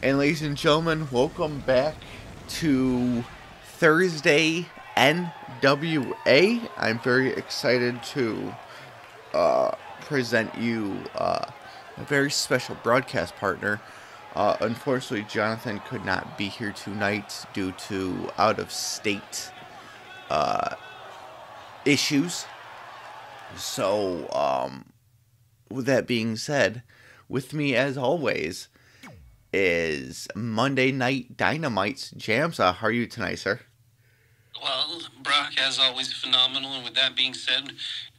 And ladies and gentlemen, welcome back to Thursday NWA. I'm very excited to present you a very special broadcast partner. Unfortunately, Jonathan could not be here tonight due to out-of-state issues. So, with that being said, with me as always is Monday Night Dynamite's JamSaw. How are you tonight, sir? Well, Brock, as always, phenomenal. And with that being said,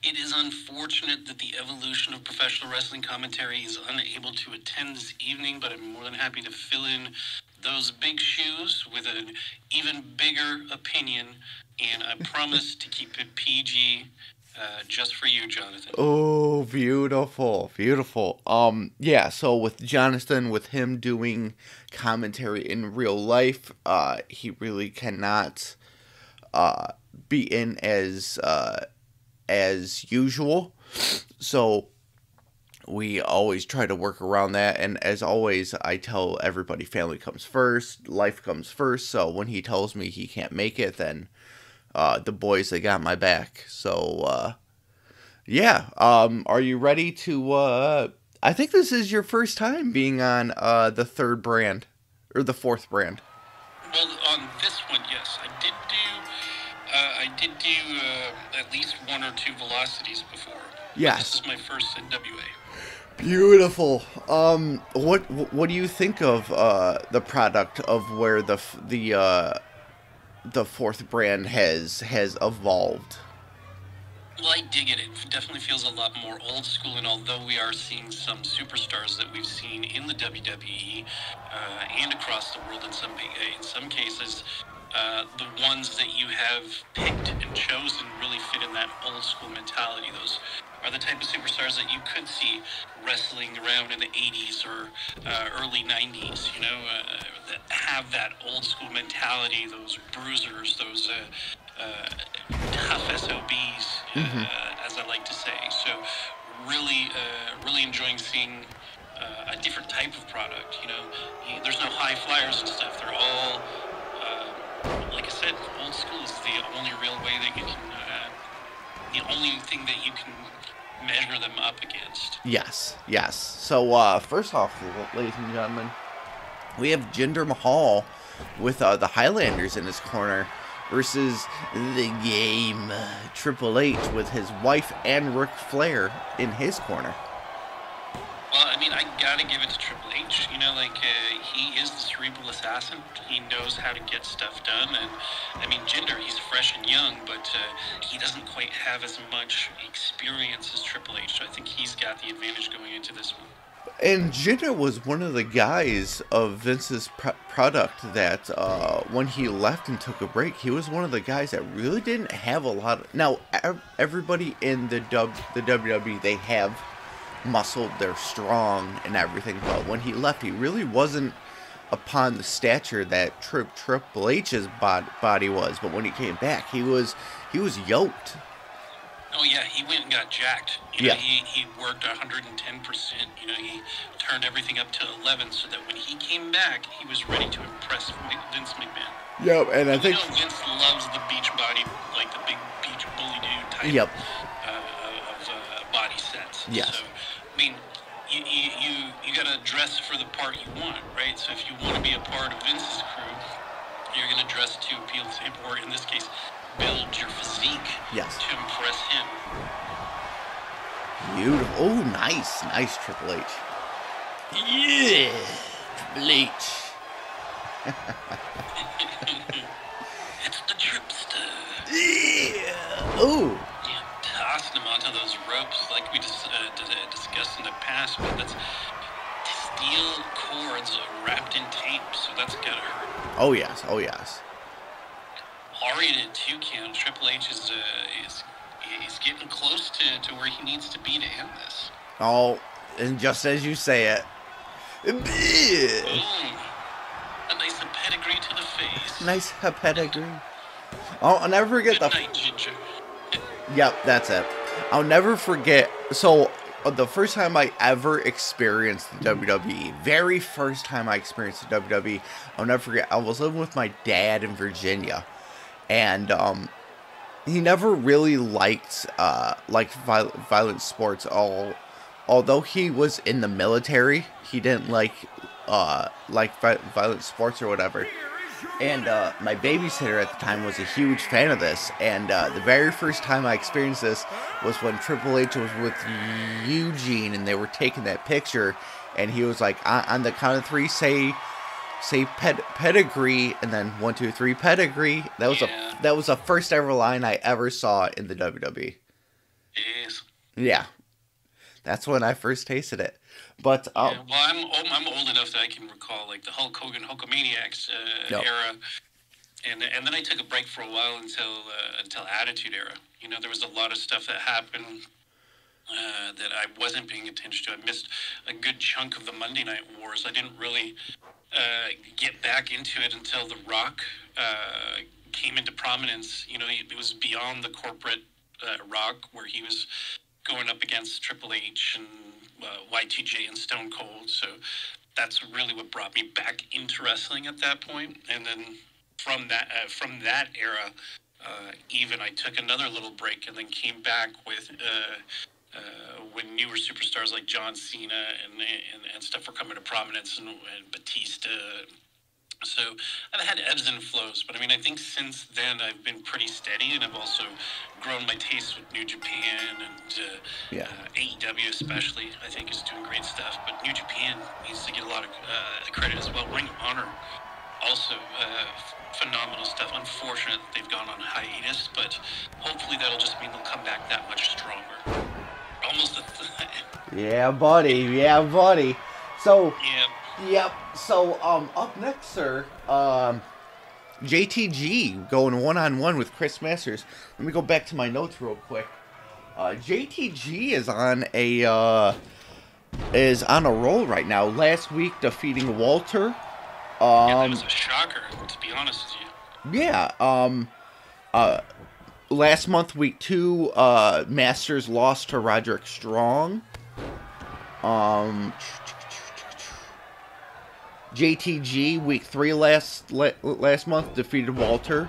it is unfortunate that the evolution of professional wrestling commentary is unable to attend this evening, but I'm more than happy to fill in those big shoes with an even bigger opinion. And I promise to keep it PG. Just for you, Jonathan. Oh, beautiful, beautiful. Yeah, so with Jonathan, with him doing commentary in real life, he really cannot be in as usual. So we always try to work around that, and as always, I tell everybody family comes first, life comes first, so when he tells me he can't make it, then the boys, they got my back. So, yeah. Are you ready to, I think this is your first time being on, the third brand, or the fourth brand. Well, on this one, yes. I did do at least one or two velocities before. Yes. This is my first NWA. Beautiful. What do you think of, the product of where the fourth brand has evolved? Well, I dig it. It definitely feels a lot more old school, and although we are seeing some superstars that we've seen in the WWE and across the world in some cases, the ones that you have picked and chosen really fit in that old school mentality. Those are the type of superstars that you could see wrestling around in the 80s or early 90s, that have that old school mentality, those bruisers, those tough SOBs, as I like to say. So really enjoying seeing a different type of product. There's no high flyers and stuff. They're all, like I said, old school is the only real way that you can, the only thing that you can measure them up against. Yes. So, first off, ladies and gentlemen, we have Jinder Mahal with the Highlanders in his corner versus the Game Triple H with his wife and Ric Flair in his corner. Well, I mean, I gotta give it to Triple H. He is the cerebral assassin. He knows how to get stuff done. And, I mean, Jinder, he's fresh and young, but he doesn't quite have as much experience as Triple H. So I think he's got the advantage going into this one. And Jinder was one of the guys of Vince's product that when he left and took a break, he was one of the guys that really didn't have a lot of... Now, everybody in the WWE, they have muscle, they're strong and everything, but when he left, he really wasn't upon the stature that Triple H's body was. But when he came back, he was yoked. Oh yeah, he went and got jacked. He worked 110%. He turned everything up to 11, so that when he came back, he was ready to impress Vince McMahon. Yep, and I think Vince loves the beach body, like the big beach bully dude type. Yep. Of body sets. Yes. So, I mean, you gotta dress for the part you want, right? So if you want to be a part of Vince's crew, you're gonna dress to appeal to him, or in this case, build your physique to impress him. Beautiful. Oh, nice Triple H. Yeah, Triple H. It's the Tripster. Yeah. Oh. Yeah, tossing him onto those ropes like we just discussed in the past, but that's steel cords wrapped in tape, so that's gotta hurt. Oh yes. Already at 2 count, Triple H is getting close to where he needs to be to end this. Oh, and just as you say it. Boom. A nice pedigree to the face. Nice pedigree. I'll never forget Good night, Ginger. Yep, that's it. I'll never forget. So the first time I ever experienced the WWE, very first time I experienced the WWE, I'll never forget. I was living with my dad in Virginia, and he never really liked violent sports. Although he was in the military, he didn't like violent sports or whatever. And my babysitter at the time was a huge fan of this. And the very first time I experienced this was when Triple H was with Eugene, and they were taking that picture. And he was like, on the count of three, say pedigree, and then 1, 2, 3 pedigree. That was the first ever line I ever saw in the WWE. Yes. Yeah, that's when I first tasted it. But well, I'm old enough that I can recall like the Hulk Hogan Hulkamaniacs era, and then I took a break for a while until Attitude Era. You know, there was a lot of stuff that happened that I wasn't paying attention to. I missed a good chunk of the Monday Night Wars. I didn't really get back into it until The Rock came into prominence. You know, it was beyond the corporate Rock, where he was going up against Triple H and Y2J and Stone Cold. So that's really what brought me back into wrestling at that point. And then from that era, even I took another little break and then came back with when newer superstars like John Cena and stuff were coming to prominence, and Batista. So I've had ebbs and flows, but I mean, I think since then I've been pretty steady, and I've also grown my taste with New Japan and AEW especially. I think is doing great stuff, but New Japan needs to get a lot of credit as well. Ring of Honor, also phenomenal stuff. Unfortunate that they've gone on hiatus, but hopefully that'll just mean they'll come back that much stronger. Almost Yeah, buddy. So yeah. Yep. So, up next, sir, JTG going one-on-one with Chris Masters. Let me go back to my notes real quick. JTG is on a roll right now. Last week, defeating Walter. That was a shocker, to be honest with you. Yeah. Last month, week 2, Masters lost to Roderick Strong. JTG week 3 last month defeated Walter.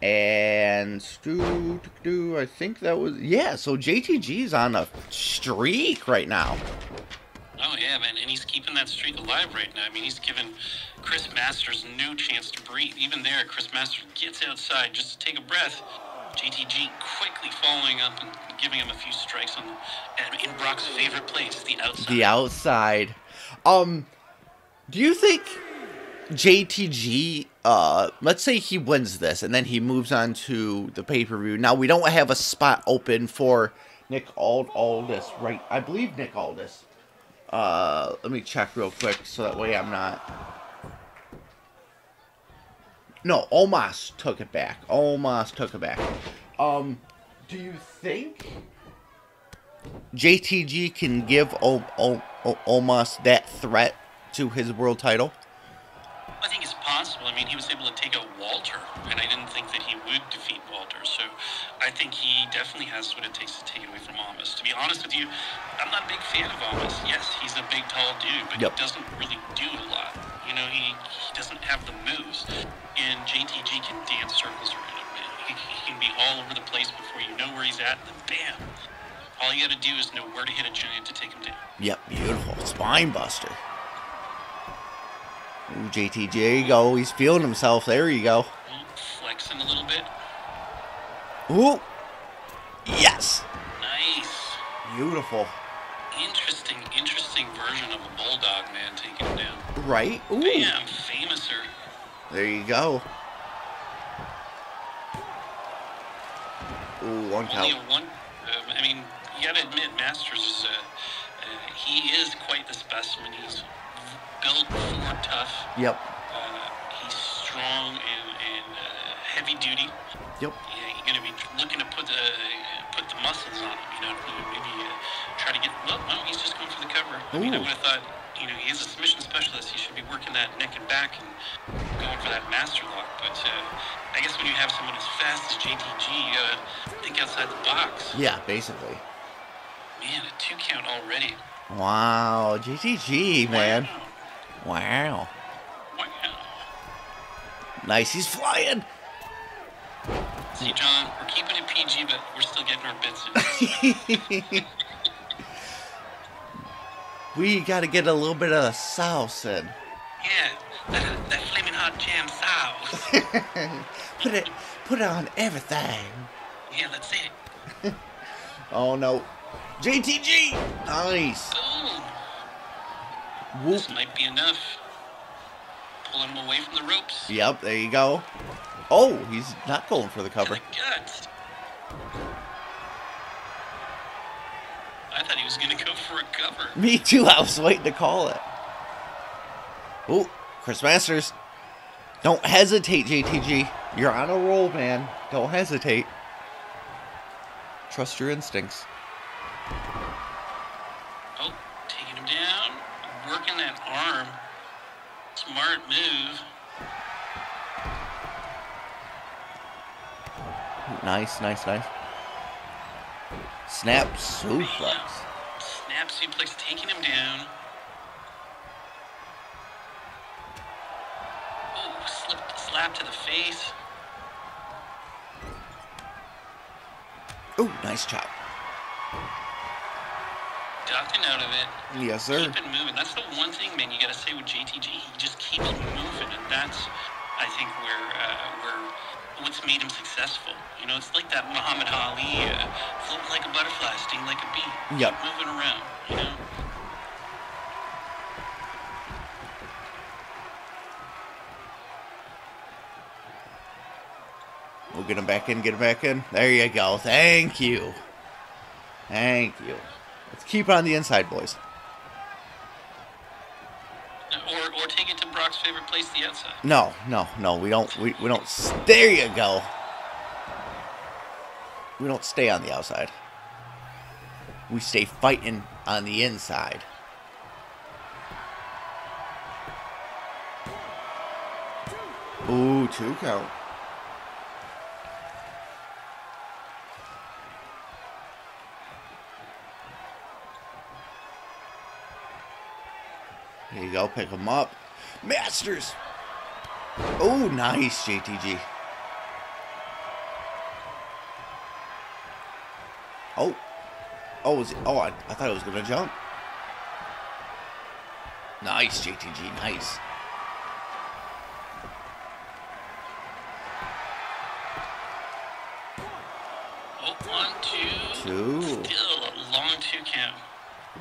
And I think that was so JTG's on a streak right now. Oh yeah, man, and he's keeping that streak alive right now. I mean, he's given Chris Masters no chance to breathe. Even there, Chris Masters gets outside just to take a breath. JTG quickly following up and giving him a few strikes in Brock's favorite place, the outside. The outside. Do you think JTG, let's say he wins this and then he moves on to the pay-per-view. Now, we don't have a spot open for Nick Aldis, right? I believe Nick Aldis. Let me check real quick so that way I'm not... No, Omos took it back. Do you think JTG can give Omos that threat to his world title? I think it's possible. I mean, he was able to take out Walter, and I didn't think that he would defeat Walter. So I think he definitely has what it takes to take it away from Omos. To be honest with you, I'm not a big fan of Omos. Yes, he's a big, tall dude, but he doesn't really do a lot. You know, he doesn't have the moves. And JTG can dance circles around him. He can be all over the place before you know where he's at, and then bam. All you gotta do is know where to hit a giant to take him down. Yep, beautiful. Spine buster. Ooh, JTG, there you go. He's feeling himself. There you go. Flexing a little bit. Ooh. Yes. Nice. Beautiful. Interesting version of a bulldog, man, taking him down. Right? Ooh. Bam, famouser. There you go. Ooh, one count. I mean, you gotta admit, Masters is he is quite the specimen. He's built for tough. Yep. He's strong and heavy duty. Yep. Yeah, you're gonna be looking to put the muscles on him. You know, maybe try to get. Well, no, he's just going for the cover. I mean, I would have thought. You know, he is a submission specialist. He should be working that neck and back and going for that master lock. But I guess when you have someone as fast as JTG. You gotta think outside the box. Yeah, basically. Man, a 2 count already. Wow, JTG, man. Wow. Wow. Nice, he's flying. See, John, we're keeping it PG, but we're still getting our bits in. We gotta get a little bit of sauce in. Yeah, that flaming hot jam sauce. Put it on everything. Yeah, that's it. Oh no. JTG! Nice. Ooh. Whoop. This might be enough. Pulling him away from the ropes. Yep, there you go. Oh, he's not going for the cover. To the guts. I thought he was going to go for a cover. Me too, I was waiting to call it. Oh, Chris Masters. Don't hesitate, JTG. You're on a roll, man. Don't hesitate. Trust your instincts. Oh, taking him down. Working that arm. Smart move. Nice, nice, nice. Snap suplex. Snap suplex, taking him down. Oh, slap to the face. Oh, nice chop. Ducking out of it. Yes, sir. Keep it moving. That's the one thing, man, you got to say with JTG. He just keeps moving, and that's, I think, where what's made him successful. You know, it's like that Muhammad Ali, float like a butterfly, sting like a bee. Yep. Keep moving around, you know? We'll get him back in, get him back in. There you go. Thank you. Thank you. Let's keep it on the inside, boys. Or take it to Brock's favorite place, the outside. No, we don't. We don't. There you go. We don't stay on the outside. We stay fighting on the inside. Ooh, 2 count. There you go, pick him up. Masters! Oh, nice, JTG. Oh. Oh, I thought it was going to jump. Nice, JTG, nice. Oh, 1, 2. Still a long 2 count.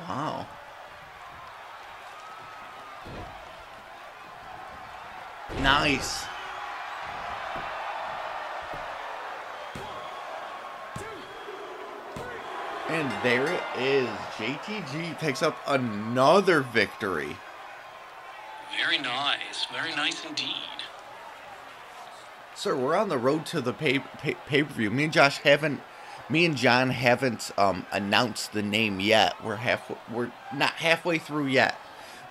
Wow. Nice. And there it is. JTG picks up another victory. Very nice. Very nice indeed. Sir, we're on the road to the pay-per-view. Me and John haven't announced the name yet. We're not halfway through yet.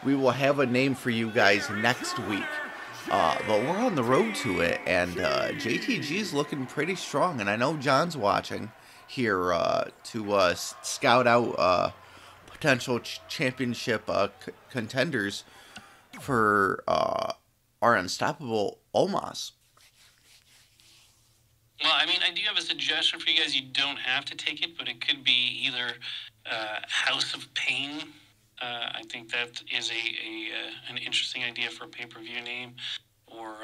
We will have a name for you guys next week. But we're on the road to it, and JTG's looking pretty strong. And I know John's watching here to scout out potential championship contenders for our unstoppable Omos. Well, I mean, I do have a suggestion for you guys. You don't have to take it, but it could be either House of Pain. I think that is an interesting idea for a pay-per-view name. Or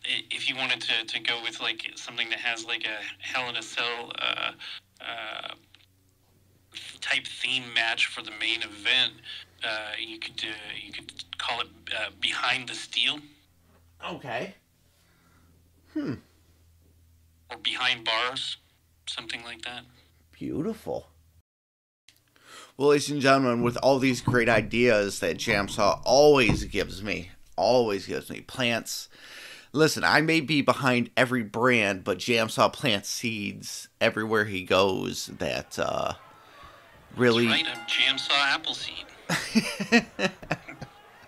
if you wanted to go with like something that has like a Hell in a Cell type theme match for the main event, you could call it Behind the Steel. Okay. Or Behind Bars, something like that. Beautiful. Well, ladies and gentlemen, with all these great ideas that JamSaw always gives me plants. Listen, I may be behind every brand, but JamSaw plants seeds everywhere he goes that really... That's right, I'm JamSaw Appleseed.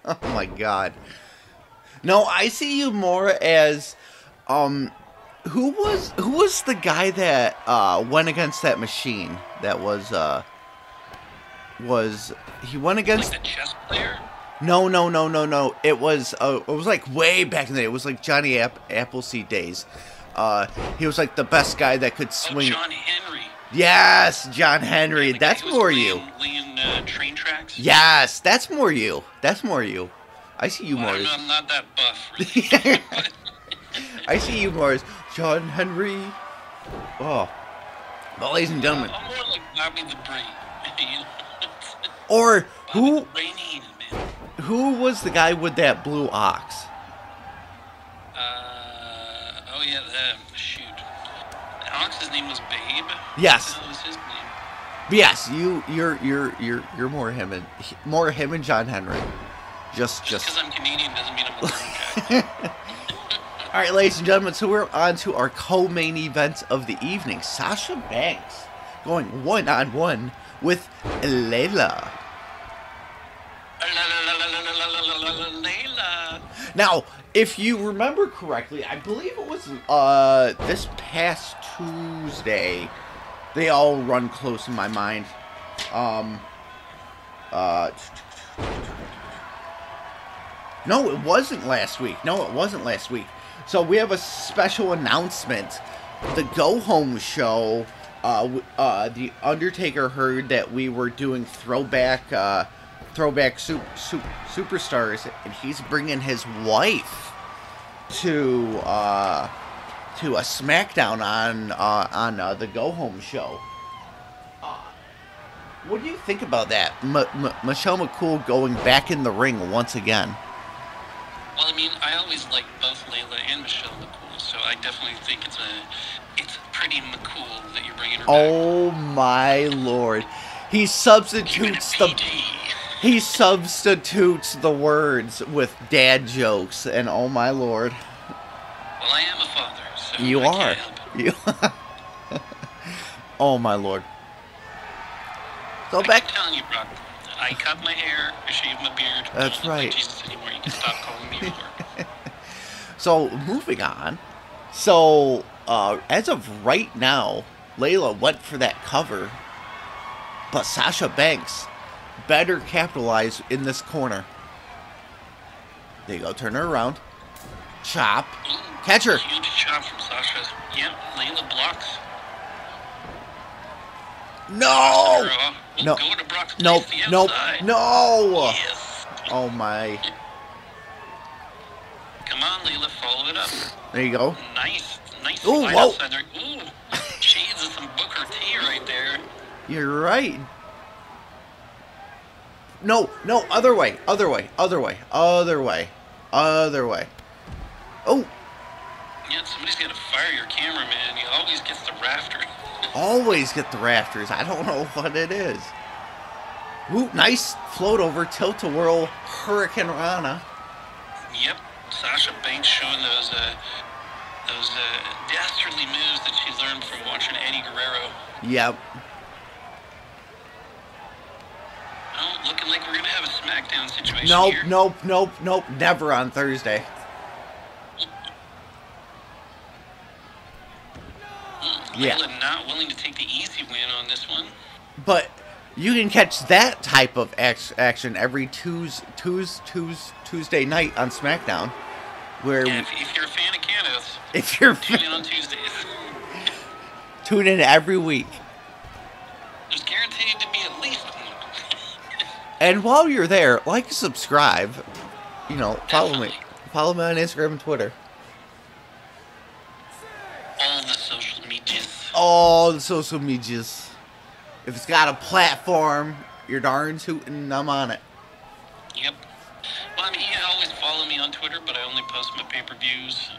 Oh my god. No, I see you more as Who was the guy that went against that machine? That was he went against Like the chess player? No. It was like way back in the day. It was like Johnny Appleseed days. He was like the best guy that could swing. Oh, John Henry. Yes, John Henry. The That's guy who was more you. laying train tracks? Yes, that's more you. That's more you. I see you Well, more. I'm not that buff, really. I see you more as John Henry. Oh. Well, ladies and gentlemen. I'm more like Bobby the Brain. You know? Or Bobby who the Brain Heenan, man. who was the guy with that blue ox? Oh yeah, shoot. The Ox's name was Babe. Yes. That was his name. Yes, you're more him and John Henry. Just Because I'm Canadian doesn't mean I'm a lumberjack. All right, ladies and gentlemen, so we're on to our co-main event of the evening. Sasha Banks going one-on-one with Layla. Layla. Now, if you remember correctly, I believe it was this past Tuesday. They all run close in my mind. No, it wasn't last week. So we have a special announcement. The Go Home show, the Undertaker heard that we were doing throwback superstars, and he's bringing his wife to a SmackDown on the Go Home show. What do you think about that? Michelle McCool going back in the ring once again. Well, I mean, I always liked both Layla and Michelle McCool, so I definitely think it's pretty McCool that you're bringing her back. Oh my lord! He substitutes the words with dad jokes, and oh my lord! Well, I am a father, so you I are. can't help it. Oh my lord! So I back. keep telling you, Brock. I cut my hair, I shaved my beard. That's I don't look right. like Jesus anymore. You can stop calling me Lord. So moving on. So as of right now, Layla went for that cover, but Sasha Banks better capitalize in this corner. There you go. Turn her around. Chop. Ooh, Catch her. Huge chop from Sasha. Yep, Layla blocks. No. We'll No. go to Brock's place, Nope. the Nope. outside. No. Yes. Oh my. Come on, Layla, follow it up. There you go. Nice Ooh, slide whoa. outside there. Ooh, shades of some Booker T right there. You're right. No, other way. Oh, Yeah, somebody's got to fire your cameraman. He always gets the rafter. always get the rafters. I don't know what it is. Ooh, nice float over, tilt-a-whirl, Hurricane Rana. Yep, Sasha Banks showing those dastardly moves that she learned from watching Eddie Guerrero. Yep. Oh, looking like we're gonna have a SmackDown situation here. Nope. Never on Thursday. Yeah. Layla not willing to take the easy win on this one. But you can catch that type of action every Tuesday night on SmackDown. Where Yeah, if you're a fan of Canos, if you're tune in on Tuesdays. tune in every week. There's guaranteed to be at least one. And while you're there, like, subscribe. You know, follow me. Definitely. Follow me on Instagram and Twitter. All the social medias. All the social medias. If it's got a platform, you're darn tootin', I'm on it. Yep. Well, I mean, you can always follow me on Twitter, but I only post my pay-per-views.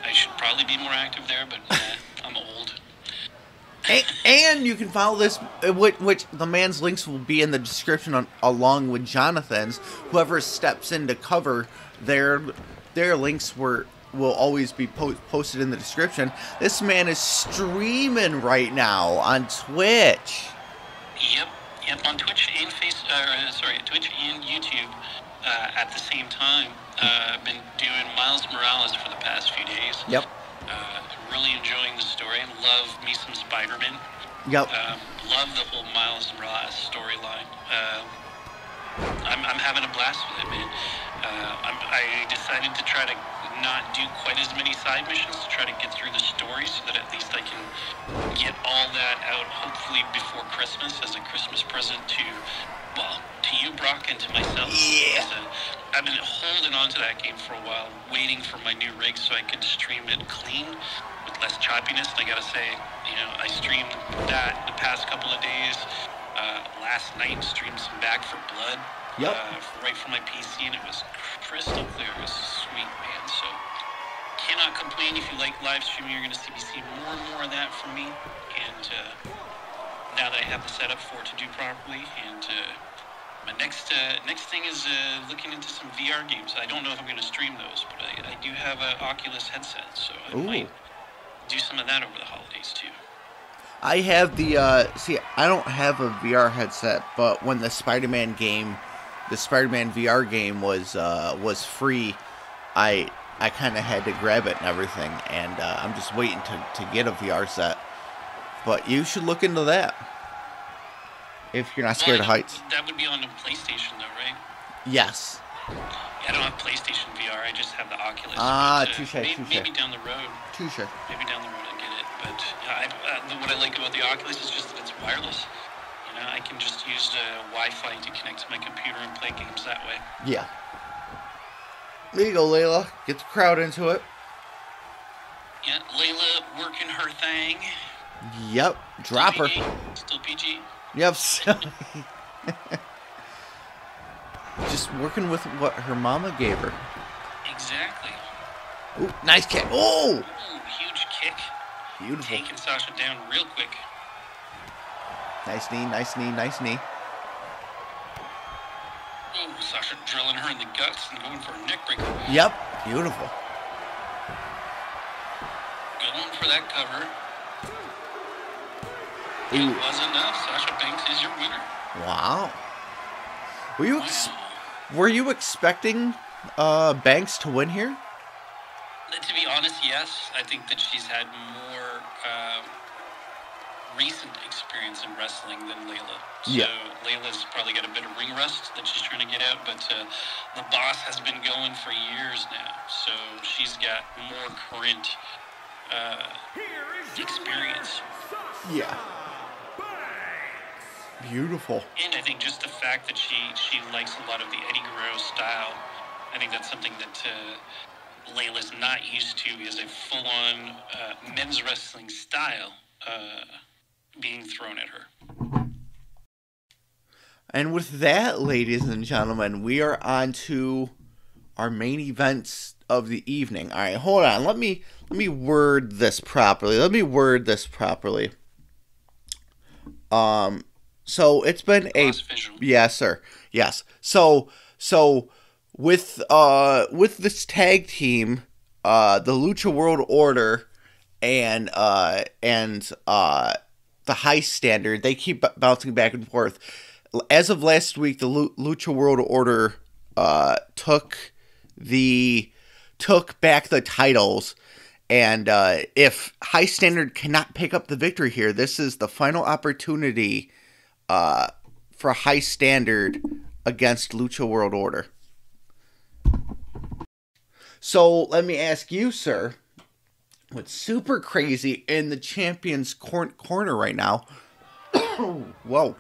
I should probably be more active there, but I'm old. And you can follow this, which the man's links will be in the description along with Jonathan's. Whoever steps in to cover their links will always be posted in the description. This man is streaming right now on Twitch. Yep, on Twitch and Twitch and YouTube at the same time. I've been doing Miles Morales for the past few days. Yep. love me some Spider-Man. Yep. Love the whole Miles Morales storyline. I'm having a blast with it, man. I decided to try to not do quite as many side missions to try to get through the story so that at least I can get all that out hopefully before Christmas as a Christmas present to you, Brock, and to myself. Yeah. I've been holding on to that game for a while, waiting for my new rig so I could stream it clean with less choppiness. And I gotta say, I streamed that the past couple of days. Last night, streamed some Back for Blood. Yep. Right from my PC, and it was crystal clear. It was sweet, man. So, cannot complain. If you like live streaming, you're going to be seeing more and more of that from me. And now that I have the setup for it to do properly, and my next thing is looking into some VR games. I don't know if I'm going to stream those, but I do have an Oculus headset, so I might do some of that over the holidays too. I have the I don't have a VR headset, but when the Spider-Man VR game was free, I kind of had to grab it and everything, and I'm just waiting to get a VR set. But you should look into that if you're not scared of heights. That would be on the PlayStation, though, right? Yes. I don't have PlayStation VR. I just have the Oculus. Touche. Maybe down the road. Touche. Maybe down the road I get it. But what I like about the Oculus is just that it's wireless. I can just use Wi-Fi to connect to my computer and play games that way. Yeah. There you go, Layla. Get the crowd into it. Yeah, Layla working her thing. Yep. Drop her. Still PG. Yep. Just working with what her mama gave her. Exactly. Ooh, nice kick. Oh! Ooh, huge kick. Beautiful. Taking Sasha down real quick. Nice knee, nice knee, nice knee. Ooh, Sasha drilling her in the guts and going for a neck breaker. Yep. Beautiful. Going for that cover. Ooh. It was enough. Sasha Banks is your winner. Wow. Were you expecting Banks to win here? To be honest, yes. I think that she's had more recent experience in wrestling than Layla. So Layla's probably got a bit of ring rust that she's trying to get out, but the boss has been going for years now. So she's got more current experience. Yeah. Beautiful. And I think just the fact that she likes a lot of the Eddie Guerrero style, I think that's something that Layla's not used to, is a full-on men's wrestling style being thrown at her. And with that, ladies and gentlemen, we are on to our main events of the evening. All right, hold on. Let me word this properly. So it's been yes, sir. Yes. So with this tag team, the Lucha World Order and the High Standard, they keep bouncing back and forth. As of last week, the Lucha World Order took back the titles. And if High Standard cannot pick up the victory here, this is the final opportunity for High Standard against Lucha World Order. So let me ask you, sir, what's super crazy in the champion's corner right now? Whoa.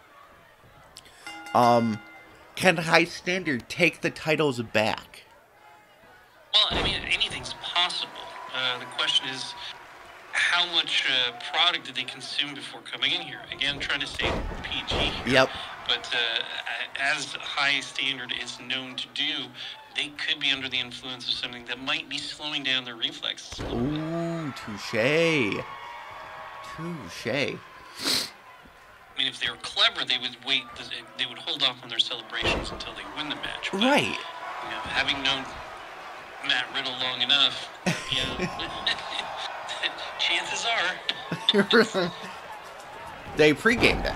Can High Standard take the titles back? Well, I mean, anything's possible. The question is, how much product did they consume before coming in here? Again, trying to stay PG here. Yep. But as High Standard is known to do, they could be under the influence of something that might be slowing down their reflexes. Ooh, touche. I mean, if they were clever, they would wait. They would hold off on their celebrations until they win the match. But, right. Having known Matt Riddle long enough, chances are they pre-gamed it.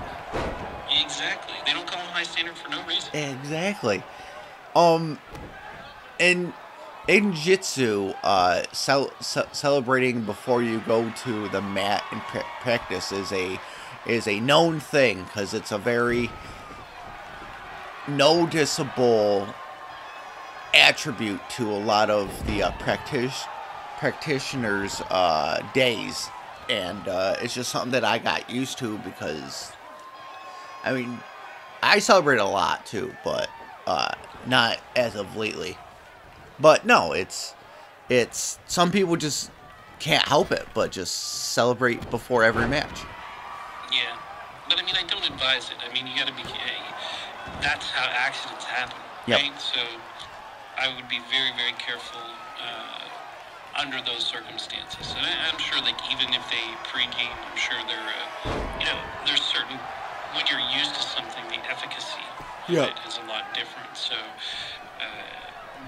Exactly. They don't call them High Standard for no reason. Exactly. And in Jitsu, celebrating before you go to the mat and practice is a known thing because it's a very noticeable attribute to a lot of the practitioners' days, and it's just something that I got used to because, I mean, I celebrate a lot too, but not as of lately. But no, it's some people just can't help it, but just celebrate before every match. Yeah, but I mean, I don't advise it. I mean, you got to be. That's how accidents happen, Yep. right? So I would be very, very careful under those circumstances. And I'm sure, like, even if they pregame, I'm sure there's certain, when you're used to something, the efficacy of it is a lot different. So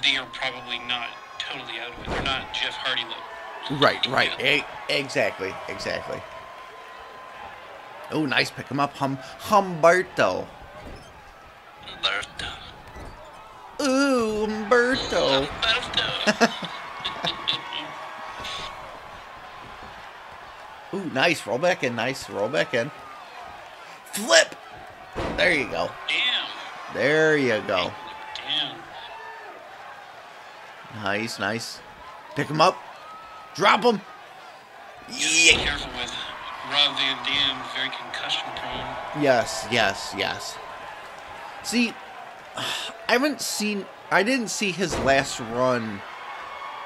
they are probably not totally out of it. They're not Jeff Hardy level. Right. Exactly. Oh, nice. Pick him up. Humberto. Ooh, Humberto. Ooh, nice. Roll back in. Flip. There you go. Damn. There you go. Damn. Nice. Pick him up. Drop him. Yeah. Be careful with Rob Van Dam, very concussion prone. Yes. See, I didn't see his last run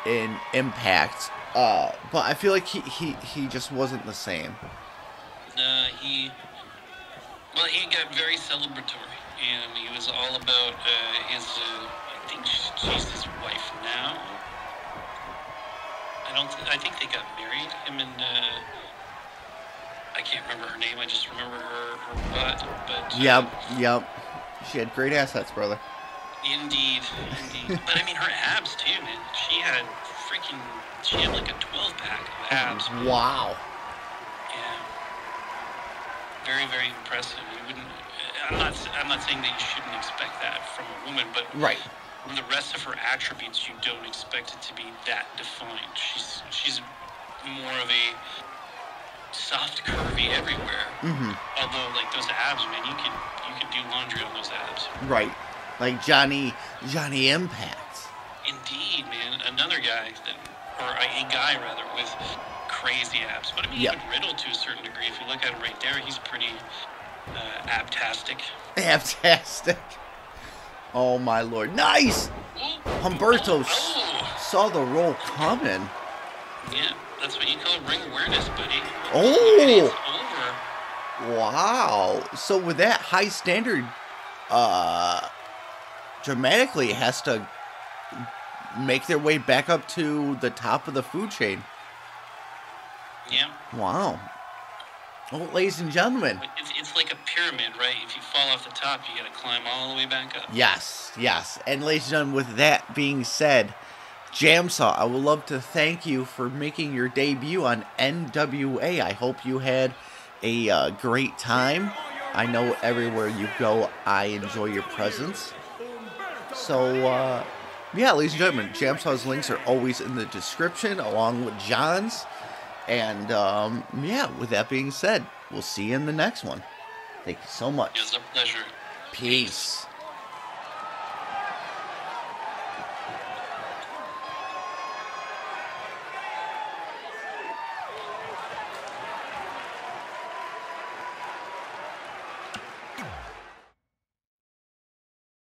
in Impact, but I feel like he just wasn't the same. He got very celebratory, and he was all about his, I think she's his wife now. I think they got married, him and, I can't remember her name, I just remember her butt, but... Yep. She had great assets, brother. Indeed. But I mean, her abs, too, man. She had like a 12-pack of abs. Wow. Yeah. Very, very impressive. I'm not saying that you shouldn't expect that from a woman, but right. The rest of her attributes, you don't expect it to be that defined. She's more of a soft, curvy everywhere. Mm-hmm. Although, like, those abs, man, you could do laundry on those abs. Right. Like Johnny Impact. Indeed, man. Another guy or a guy rather, with crazy abs. But I mean, even Riddle to a certain degree. If you look at him right there, he's pretty abtastic. Oh my lord! Nice. Humberto saw the roll coming. Yeah, that's what you call ring awareness, buddy. Oh. It's over. Wow. So with that high standard, dramatically it has to make their way back up to the top of the food chain. Yeah. Wow. Well, ladies and gentlemen. It's like a pyramid, right? If you fall off the top, you gotta climb all the way back up. Yes. And ladies and gentlemen, with that being said, JamSaw, I would love to thank you for making your debut on NWA. I hope you had a great time. I know everywhere you go, I enjoy your presence. So, yeah, ladies and gentlemen, JamSaw's links are always in the description, along with John's. And, yeah, with that being said, we'll see you in the next one. Thank you so much. It was a pleasure. Peace.